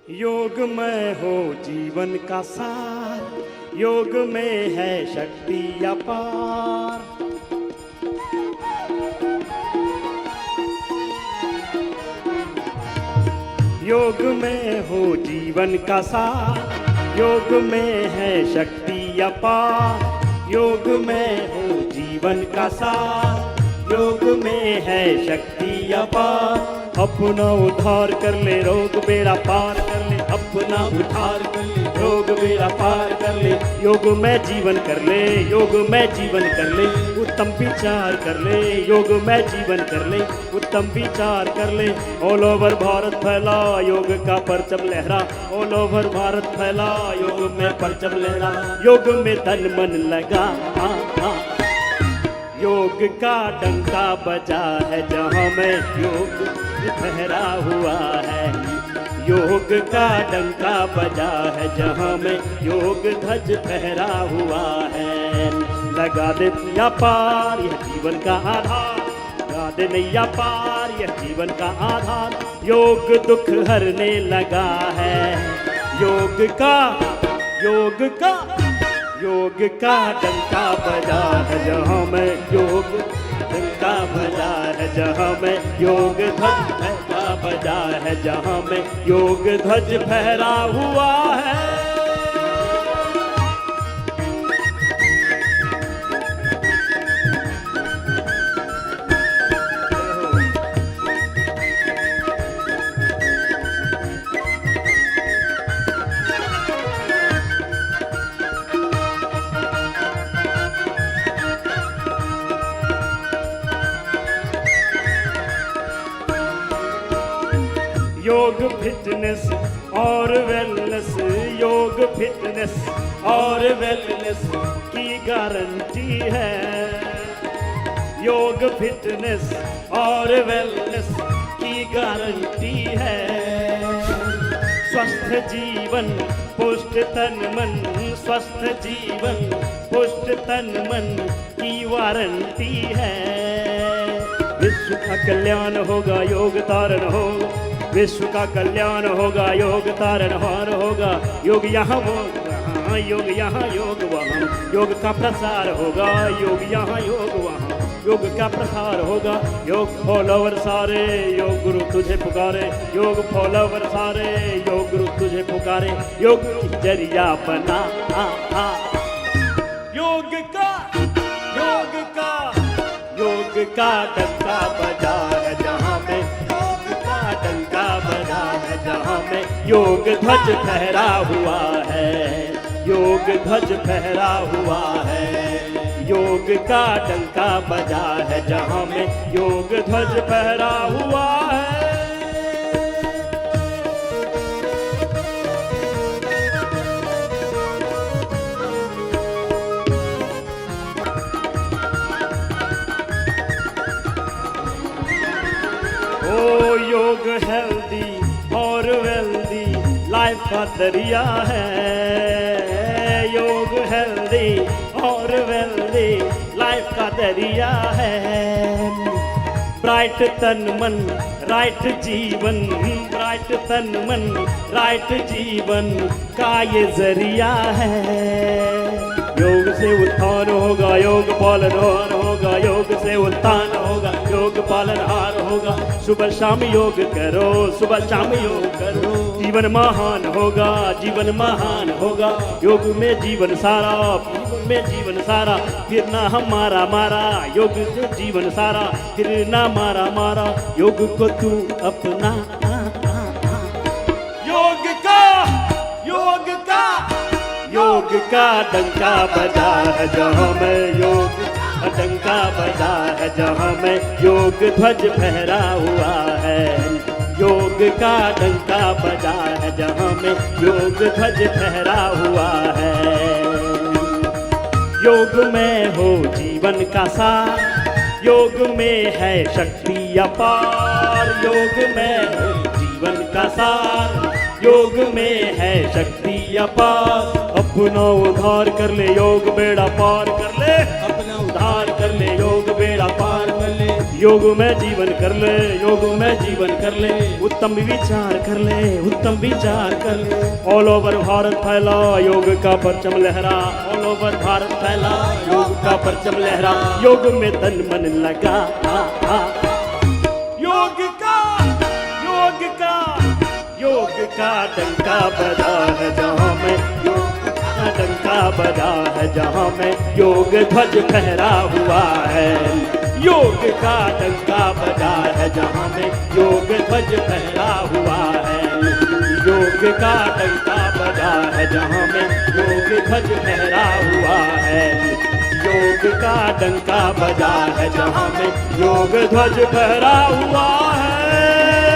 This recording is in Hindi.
योग में हो जीवन का सार, योग में है शक्ति अपार। योग में हो जीवन का सार, योग में है शक्ति अपार। योग में हो जीवन का सार, योग में है शक्ति अपार। अपना उद्धार कर ले, रोग बेड़ा पार कर ले, अपना उद्धार कर ले, रोग बेड़ा पार कर ले। योग में जीवन कर ले, योग में जीवन कर ले, उत्तम विचार कर ले, योग में जीवन कर ले, उत्तम विचार कर ले। ऑल ओवर भारत फैला, योग का परचम लहरा, ऑल ओवर भारत फैला, योग में परचम लहरा। योग में तन मन लगा, योग का डंका बजा है जहाँ में योग ठहरा हुआ है। योग का डंका बजा है जहाँ में योग ध्वज फहरा हुआ है। लगा दे नैया पार, यह जीवन का आधार, लगा दे नैया पार, यह जीवन का आधार। योग दुख हरने लगा है, योग का डंका बजा है जहाँ में योग डंका बजा है जहाँ में योग ध्वज डंका बजा है जहाँ में योग ध्वज फहरा हुआ है। योग फिटनेस और वेलनेस, योग फिटनेस और वेलनेस की गारंटी है। योग फिटनेस और वेलनेस की गारंटी है। स्वस्थ जीवन पुष्ट तन मन, स्वस्थ जीवन पुष्ट तन मन की वारंटी है। विश्व का कल्याण होगा, योग तारण होगा, विश्व का कल्याण होगा, योग तारण हार होगा। योग यहाँ वहाँ, योग यहाँ योग वहाँ, योग का प्रसार होगा, योग यहाँ योग वहाँ, योग का प्रसार होगा। योग फॉलोवर सारे योग गुरु तुझे पुकारे, योग फॉलोवर सारे योग गुरु तुझे पुकारे। योग जरिया बना योग का डंका बजा है जहाँ में, डंका बजा है जहाँ में योग ध्वज फहरा हुआ है, योग ध्वज फहरा हुआ है। योग का डंका बजा है जहाँ में योग ध्वज फहरा हुआ है। ओ योग हेल्दी और वेल्दी लाइफ का दरिया है। योग हेल्दी और वेल्दी लाइफ का दरिया है। ब्राइट तन मन राइट जीवन, ब्राइट तन मन राइट जीवन का ये जरिया है। योग से उत्थान होगा, योग पालनहार होगा, योग से उत्थान होगा, योग पालनहार होगा। सुबह शाम योग करो, सुबह शाम योग करो, जीवन महान होगा, जीवन महान होगा। योग में जीवन सारा, योग में जीवन सारा, फिर ना हमारा मारा, योग से जीवन सारा, फिर ना मारा मारा। योग को तू अपना, योग का डंका बजा है जहाँ में योग डंका बजा है जहाँ में योग ध्वज फहरा हुआ है। योग का डंका बजा है जहाँ में योग ध्वज फहरा हुआ है। योग में हो जीवन का सार, योग में है शक्ति अपार। योग में हो जीवन का सार, योग में है शक्ति अपार। अपना उद्धार कर ले, योग बेड़ा पार कर ले, अपना उद्धार कर ले, योग बेड़ा पार कर ले। योग में जीवन कर ले, योग में जीवन कर ले, उत्तम विचार कर ले, उत्तम विचार कर ले। ऑल ओवर भारत फैला योग का परचम लहरा, ऑल ओवर भारत फैला योग का परचम लहरा। योग में तन मन लगा, योग का योग का योग का डंका बजा है जहाँ में, योग का डंका बजा है जहाँ में योग ध्वज फहरा हुआ है। योग का डंका बजा है जहाँ में योग ध्वज फहरा हुआ है। योग का डंका बजा है जहाँ में योग ध्वज फहरा हुआ है। योग का डंका बजा है जहाँ में योग ध्वज फहरा हुआ है।